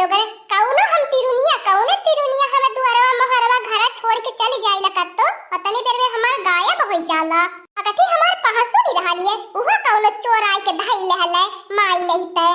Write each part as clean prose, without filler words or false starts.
लोगन कौनो हम तिरुनिया हम दुआरवा मोहरवा घर छोड़ के चली जाइला कत्तो पतनी बेर में हमार गायब हो जाला अकठी हमार पहसुली रहलिए उहा कौनो चोर आइ के धइल लेहले माई नहीं ते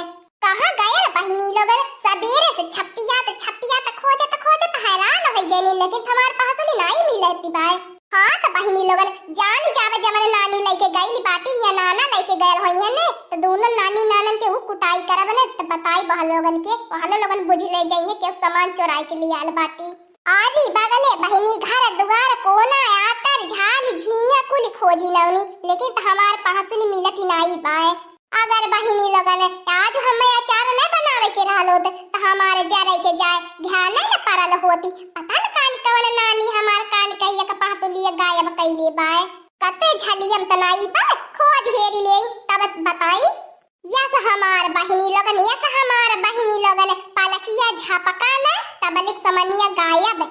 कहां गयल बहिनी लोगन सबेरे से छपटिया खोजत हैरान हो गइनी लेकिन हमार पहसुली नहीं मिलती बाय हां त बहिनी लोगन जान जावे जमन नानी लेके गइली बाटी या नाना लेके गयल होई ने तो दोनों नानी नानन के उ कुटाई करब ने त बताई बहल लोगन के वहले लोगन बुझ ले जाइए के सामान चोराई के लिए आल बाटी आली बगले बहिनी घर दुआर कोना आतर झाल झींगा कुल खोजी नवनी लेकिन त हमार पहसुली मिलती नहीं बाय अगर बहिनी लोगन आज हमें अचार न बनावे के रहलो त हमारे जरे के जाए ध्यान न परल होती पता न कानी कवन नानी हमार कान कहिया के पहसुली गायब कइले बाय कते झलियम तनाई बा खोज हेरी ले तब बताई यस हमार बहिनी लोगन पलकिया झपका न तबलिक समनिया गायब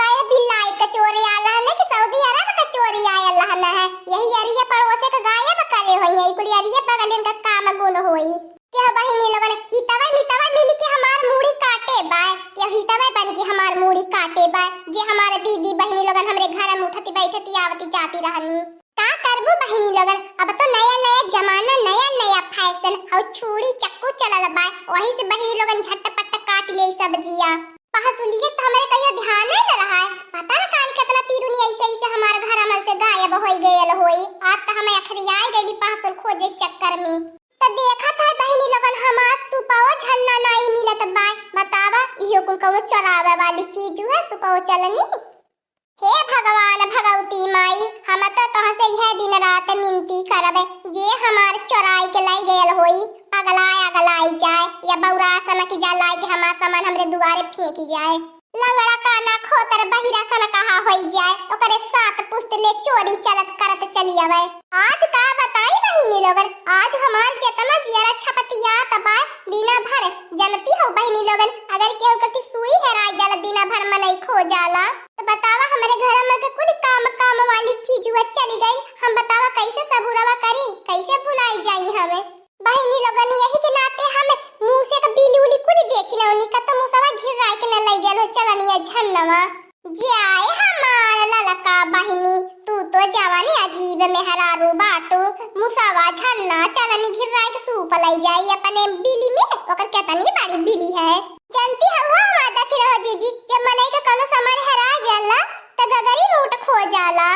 कहे बिल्लाई के चोरी आला ने कि सऊदी अरब के चोरी आया न है यही अरिया पड़ोसे के गायब करे होई है कुली अरिया बगलन का काम गुण होई के बहिनी लोगन हितवा मिली के हमार मूड़ी काटे बाय के हितवा बन के हमार मूड़ी काटे बाय जे हमार दीदी बहिनी लोगन हमरे घर में उठती बैठती आवती जाती रहनी का करबू बहिनी लोगन अब तो नया जमाना नया फैशन और छुरी चक्कू चलल बा वही से बहिनी लोगन झटपट काट ले सब्जियां पहसुलिए तो हमारे कहियो ध्यान न रहा है पता न कान कितना तीरुनी ऐसे हमारे घर में से गायब हो गयल होई आज तो हमें अखरियाई गइली पहसुल खोजे चक्कर में तो देखा था बहिनी लोगन हमार सुपाओ झन्ना नहीं मिलत बा बतावा इहो कुल कौनो चरावे वाली चीज है सुपाओ चलनी हे भगवान भगवती माई हम तो तोह से यह दिन रात मिनती करबे जे हमार चोराई के लाई गयल होई अगलाई जाए या बौरा सन की जा लाई के हमार सामान हमरे दुआरे फेंकी जाए लंगड़ा काना खोतर बहिरा सन कहा होई जाए ओकरे साथ पुस्तले चोरी चलत करत चली आवे आज का बताई बहिनी लोगन आज हमार जेतना जियारा छपटिया तबा दिना भर जनती हो बहिनी लोगन अगर केहू के सुई हेरा जाला दिना भर में नहीं खो जाला तो बतावा हमारे घर में के कुल काम वाली चीज चली गई हम बतावा कैसे सबूरवा करी कैसे भुलाई जाई हमें बहिनी लोगन यही के नाते हम मुंह से बिली उली कुल देखी न उनी का तो मुसवा घिर राय के न लई गेल हो चलनिया झन्नवा जे आए हमार ललका बहिनी तू तो जवानी अजीब मेहरारू बाटू मुसवा झन्ना चलनी घिर राय के सूप लई जाई अपने बिली में ओकर केतनी बड़ी बिली है जानती है वो मादा की रहो जीजी जब मनई का कोनो सामान हेरा जाला त गगरी नोट खो जाला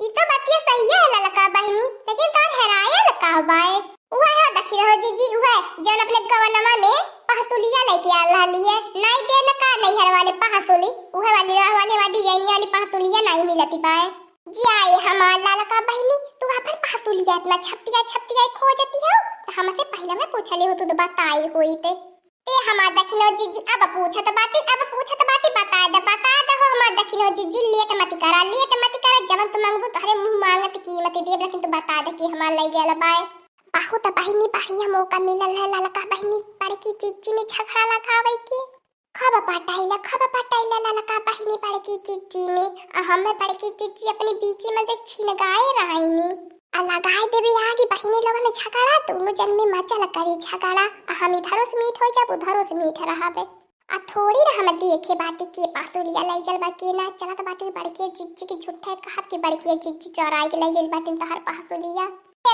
ई तो बातिया सही है ललका बहिनी लेकिन कान हेराया लका बाय उहे है देखी रहो जीजी उहे जन अपने गवनमा में पहसुलिया लेके आ रहली है नहीं देन का नहीं हर वाले पहसुली उहे वाले डिजाइन वाली पहसुलिया नहीं मिलती पाए जी आए हमार ललका बहिनी तू अपन पहसुलिया इतना छपटिया खोजती हो हमसे पहले में पूछले हो तू तो बताई होई ते हमार दखिनो जीजी अब पूछत बाटी बता दे हो हमार दखिनो जीजी लेट मत करा जवन तू मांगबो तोहरे मुंह मांगत कीमत देब लेकिन तू बता दे कि हमार लई गेल बाय बहुत बहिनी बढ़िया मौका मिलल है ललका बहिनी बड़की चीची में झगड़ा लगावे के खब पटाइला ललका बहिनी बड़की चीची में हमें बड़की चीची अपनी बीची में से छीन गाए रहाइनी लगाए देबे आगे बहिनी लोगन झगड़ा दोनों जन में मचल करी झगड़ा हम इधरो से मीठ हो जाब उधरो से मीठ रहाबे आ थोड़ी ना हम देखे बाटी के पहसुलिया लई गेल बा के ना चलत बाटी बड़की चीची के झूठे कहब के बड़की चीची चोराई के लई गेल बाटी तो हर पहसुलिया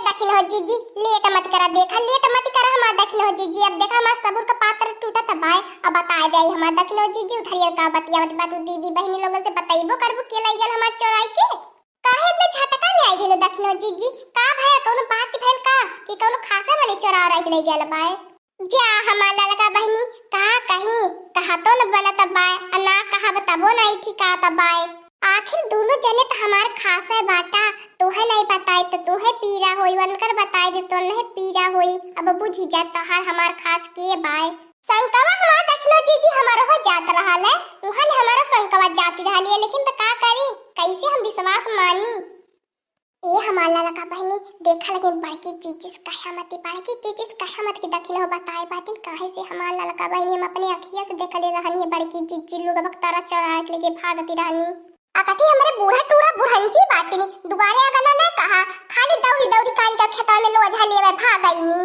दखिन हो जीजी लेट मत करा हमार दखिन हो जीजी अब देखा हमार सबूर का पात्र टूटत बाय अब बता दे हमार दखिन हो जीजी उधरिया का बतियावत बाटू दीदी बहिनी लोगन से बताइबो करबो के लई गेल हमार चोराई के काहे इतना झटका में आई गेल दखिन हो जीजी का भया कोनो बात भेल का कि कोनो खासा वाली चोरा लई गेल बाय जा हमार ललका बहिनी का कहीं कहा तो न बनत बाय ना कहा बताबो नहीं ठिका त बाय आखिर दोनों जने तो हमार खासा बाटा तोहे नहीं बताए तो तोहे पीरा होई वनकर बताए दे तो नहीं पीरा होई अब बुझी जा तोहार हमार खास के बाय संकवा हमार दखिनो जीजी हमारो हो जात रहल है उहल हमारो संकवा जाती रहली है लेकिन तो का करी कैसे हम विश्वास मानी ए हमार ललका बहिनी देखा लेकिन बड़की चीचिस कहामती की दखिनो बताए बाटिन काहे से हमार ललका बहिनी हम अपने अखिया से देखले रहनी है बड़की चीची लोग बक्तारा चोरा के लेके भागती रहनी अकठी हमरे बूढ़ा टूड़ा बुढ़ंची बाटिनी दुबारे अगना नहीं कहा खाली दौड़ी कान का खेता में लोझा लेवे भागईनी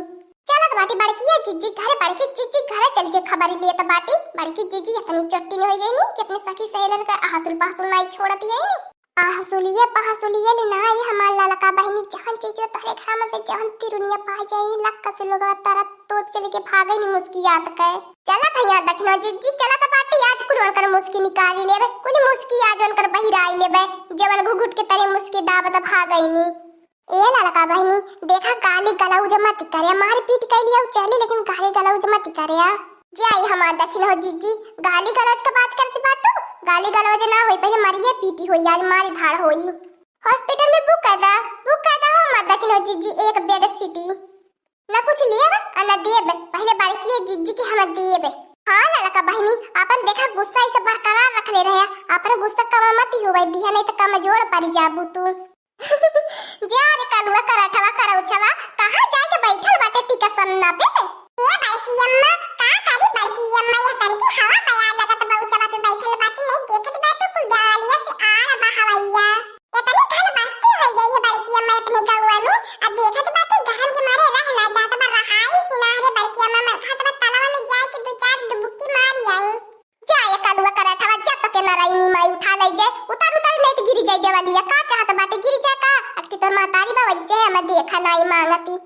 चलत बाटी बड़की जीजी घरे, बड़की जीजी घरे चल के खबर लिए त बाटी बड़की जीजी इतनी चट्टी न हो गई नी कि अपने सखी सहेलन का हसुल पहसुल नहीं छोड़ती है नी। आहसुलिए पहसुलिए ले ना ये हमार ललका बहनी जहन चीज तहरे खाम से जहन तिरुनिया पा जाई लक्का से लोग तारा तोप के लेके भागे नी मुस्कियात के। चला भैया दखनो जीजी चला त बाटी आज कुल कर मुस्की निकाल लेबे, कुल मुस्की आज उनकर बहिराई लेबे जवन घुघुट के तरे मुस्की दावत भागई नी। ए ललका बहनी देखा गाली गलौज मत करे, मार पीट कैलिया चली लेकिन गाली गलौज मत करे। जाई हमार दखनो जीजी गाली गलौज का बात करती बाटू, गाली गलौज ना होई पहले मरिए पीटी होई आज मारी धार होई। हॉस्पिटल में बुक कर दा हो मत दखनो जीजी एक बेड सिटी ना कुछ लेब ना देब, पहले बड़की जीजी के हम देब। हां ललका बहनी अपन देखा गुस्सा इसे बरकरार रख ले रहे, अपन गुस्सा कम मत होवे दिया नहीं त कमजोर पड़ जाबू तू। जा रे कलुआ कराठवा करौछवा कहां जाके बैठल बाटे टिका सन्ना पे। ए बड़की अम्मा का करी बड़की अम्मा ये तनकी हवा बया लगत बहुचवा पे बैठल बाटी नहीं देखत बाटू कुल डालिया से आ रहा हवैया। ये तनी घर बसती हो गई है बड़की अम्मा अपने गौवा में, अब देखत बाटी गहन के मारे रह ना जात बा रहाई सिनारे बड़की अम्मा में खतरा तलावा में जाए के दो चार डुबकी मारी आई। जा ये कलुआ कराठवा जा तो के नारायणी माई उठा ले जे उतार उतार नहीं तो गिर जाए देवालिया का चाहत बाटे गिर जा का अब की तो मातारी बा वैसे हम देखा नहीं मांगती।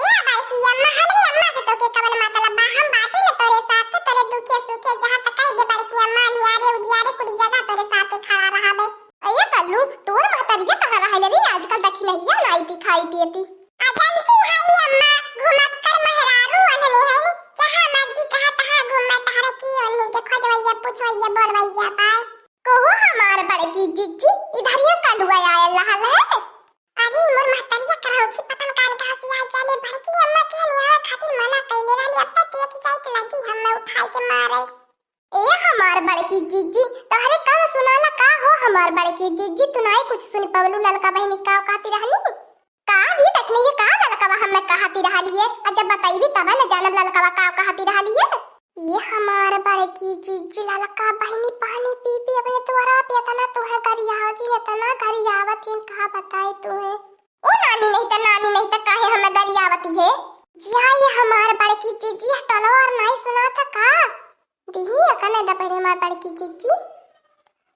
ए बड़की अम्मा हमरे अम्मा से तो के कवल मतलब बा हम बाटे न तोरे साथ तोरे दुखे सुखे जहां तक कह दे बड़की अम्मा नियारे उजियारे कुड़ी जगह तोरे साथ खड़ा रहा बे। अये कल्लू तोर मातारिया कहां रहले रे आजकल देखी नहीं आई दिखाई देती। अजंती है अम्मा घुमत कर महरारू अनने है जहां मर्जी कहा तहां घूमे तहरे की ओने के खोजवैया पूछवैया बोलवैया पाए कोहो हमार बड़की जीजी इधर ये कलुआ आया लहल है। अरे मोर मातारिया कराउची पतन कान का से आई चले बड़की अम्मा के निया खातिर मना कइले रहली अब तक देख जाई त लगी हम उठाई के मारे। ए हमार बड़की जीजी तहरे कब सुनाला का हो हमार बड़की जीजी तू नहीं कुछ सुन पवलू ललका बहनी का कहती रहनी का भी देखने ये का ललका हम कहती रहली है जब बताईबी तब न जानब ललका का कहती रहली है। ये हमार बड़की जीजी ललका बहनी पानी पी पी अपने तोरा पे तना तोहे गरियावती ने तना गरियावती का बताई तोहे ओ नानी नहीं त काहे हमें गरियावती है। जिया ये हमार बड़की जीजी हटलो और नहीं सुना था का दिही अकने द पहले हमार बड़की जीजी।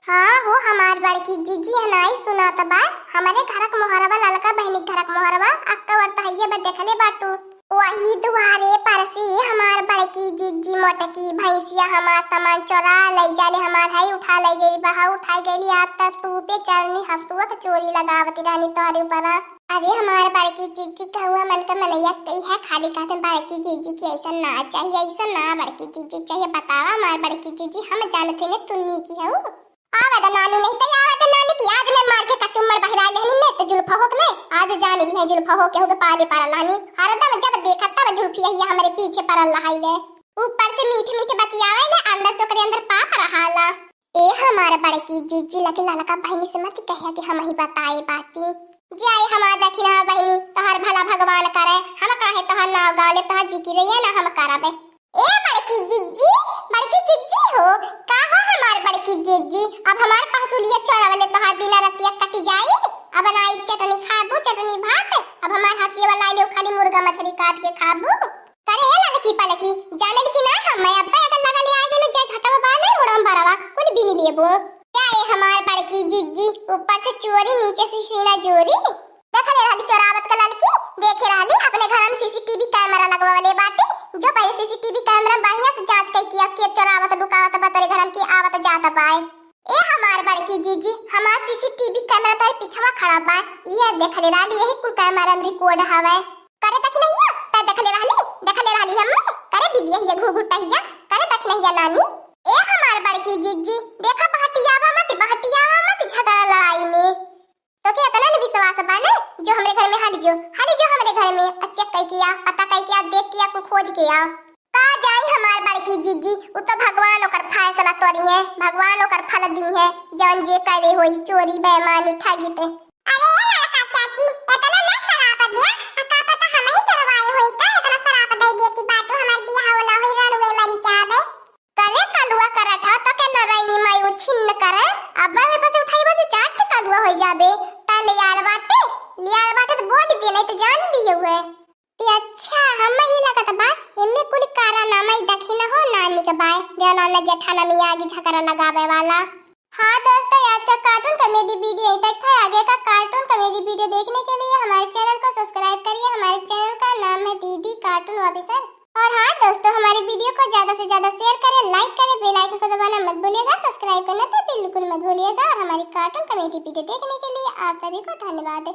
हां हो हमार बड़की जीजी है नहीं सुना था बा हमारे घरक मोहरवा ललका बहनी घरक मोहरवा अक्का वर तहिए बद देखले बाटू वही दुआरे पर से हमार बड़की जीजी मोटकी भैंसिया हमार सामान चोरा ले जाले हमार है उठा ले गई बहा उठा गई आज तक सूपे चलनी हसुआ चोरी लगावती रानी तोरे ऊपर। अरे हमार बड़की जीजी कहवा मन का मनैया कई है खाली कहते बड़की जीजी की ऐसा ना चाहिए ऐसा ना बड़की जीजी चाहिए बतावा हमार बड़की जीजी हम जानते ने तुन्नी की है आवे द नानी नहीं तो आवे द नानी की आज मैं मार के कचुम्मर बहरा लेहनी ने तो जुल्फा होक में आज जान ली है जुल्फा होके होके पाले पर लानी हरदम जब देखा तब जुल्फी है हमारे पीछे पर लहाई ले ऊपर से मीठ मीठ बतियावे ने अंदर से करे अंदर पाप रहाला। ए हमारे बड़की जीजी लगे ललका बहनी से मत कहिया कि हम ही बताए बाटी जाए हमार दखिना बहनी तोहर भला भगवान करे हम काहे तोहर नाव गाले तोहर जी की रहिए ना हम कराबे। ए बड़की जीजी हो का हो हमार बड़की जीजी अब हमार पहसुलिया चोरावले तोहर दिन रातिया कटी जाई अब नाई चटनी खाबू चटनी भात अब हमार हाथी वाला ले खाली मुर्गा मछली काट के खाबू करे ए लड़की पलकी जाने की ना हम मैं अब अगर लगा ले आगे न जाय झटवा बाने मुड़म बरावा कुल भी नहीं लेबो क्या ए हमार बड़की जीजी ऊपर से चोरी नीचे से सीना जोरी देखले रहली चोरावत का लड़की देखे रहली अपने घर में सीसीटीवी कैमरा लगवाले बाटे जो पहले सीसीटीवी कैमरा बढ़िया से जांच कर किया के चोरावत लुकावत बतरे घर की आवत जात पाए। ए हमार बड़की जीजी हमार सीसीटीवी कैमरा तार पिछवा खड़ा बा ये देखले रहली यही कुल कैमरा में रिकॉर्ड हवे करे तक नहीं त देखले रहली हम करे दीदी ये घुघुटा हिया करे तक नहीं नानी। ए हमार बड़की जीजी देखा बहटियावा मत झगड़ा लड़ाई में तो क्या इतना न विश्वास बा ना जो हमरे घर में हाली जो हमरे घर में अच्छा कई किया पता कई किया देख किया को खोज किया का जाई हमार बड़की जीजी उ तो भगवान ओकर फैसला तोरी है भगवान ओकर फल दी है जवन जे करे होई चोरी बेईमानी ठगी ते। अरे लड़का चाची इतना ना शराब दिया का पता हम ही चलवाए होई का इतना शराब दे दिए की बात हमार बियाह होला होई रणवे मरी जावे करे कलुआ कराठा तो के नारायणी माई वो छिन्न करे अब में बस उठाई बस चाट के कलुआ हो जाबे लियार बाटे तो बोल दिए नहीं तो जान लिए हुए ते अच्छा हम ही लगा आए जनाना जेठाना मियाँ आगे झगड़ा लगावे वाला। हाँ दोस्तों, आज का कार्टून कॉमेडी वीडियो यहीं तक था। आगे का कार्टून कॉमेडी वीडियो देखने के लिए हमारे चैनल को सब्सक्राइब करिए। हमारे चैनल का नाम है दीदी कार्टून ऑफिसर। और हाँ दोस्तों, हमारे वीडियो को ज्यादा से ज्यादा शेयर करें, लाइक करें, बेल आइकन को दबाना मत भूलिएगा, सब्सक्राइब करना तो बिल्कुल मत भूलिएगा। और हमारी कार्टून कॉमेडी वीडियो देखने के लिए आप सभी को धन्यवाद।